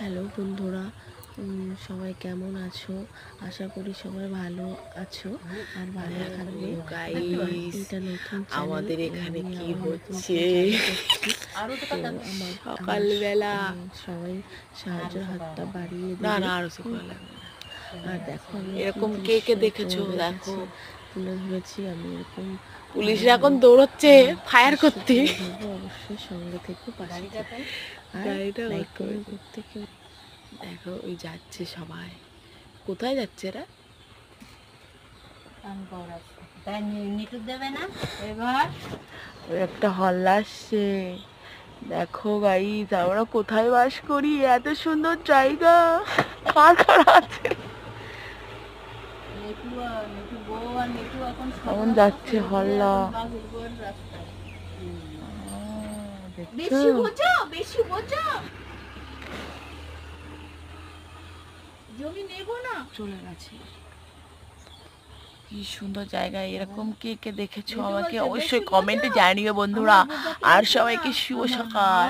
Hello বন্ধুরা, সবাই কেমন আছো? আশা করি সবাই ভালো আছো আর ভালো থাকবে। এটা নতুন চ্যানেল, আমাদের এখানে আমি কি আবার নতুন হচ্ছে? করে চালু করছি। তো আমার সকালবেলা সবাই সাহায্যের হাতটা বাড়িয়ে না দেবে। না আরো করা লাগবে না। আর দেখো আমি কি এরকম কে কে দৃশ্য দেখেছো তোমাদের দেখো, কাছে তুলে ধরেছি। আমি এরকম ভালো পুলিশরা এখন ভালো দৌড়চ্ছে ফায়ার দৃশ্য করতে। তুলে ধরবো, অবশ্যই সঙ্গে থেকো, পাশে থেকো। আর গাড়িটা লাইক করতে কমেন্ট হয়েছে। করতে কেউ দেখো ওই যাচ্ছে সবাই, কোথায় যাচ্ছে এরা? ওই একটা হল্লা আসছে। দেখো গাইস, আমরা কোথায় বাস করি? এত সুন্দর জায়গা কার কার আছে? কেমন যাচ্ছে হল্লা। চলে গেছে। কি সুন্দর জায়গা, এরকম কে কে দেখেছো আমাকে অবশ্যই কমেন্টে জানিও বন্ধুরা। আর সবাইকে শুভ সকাল।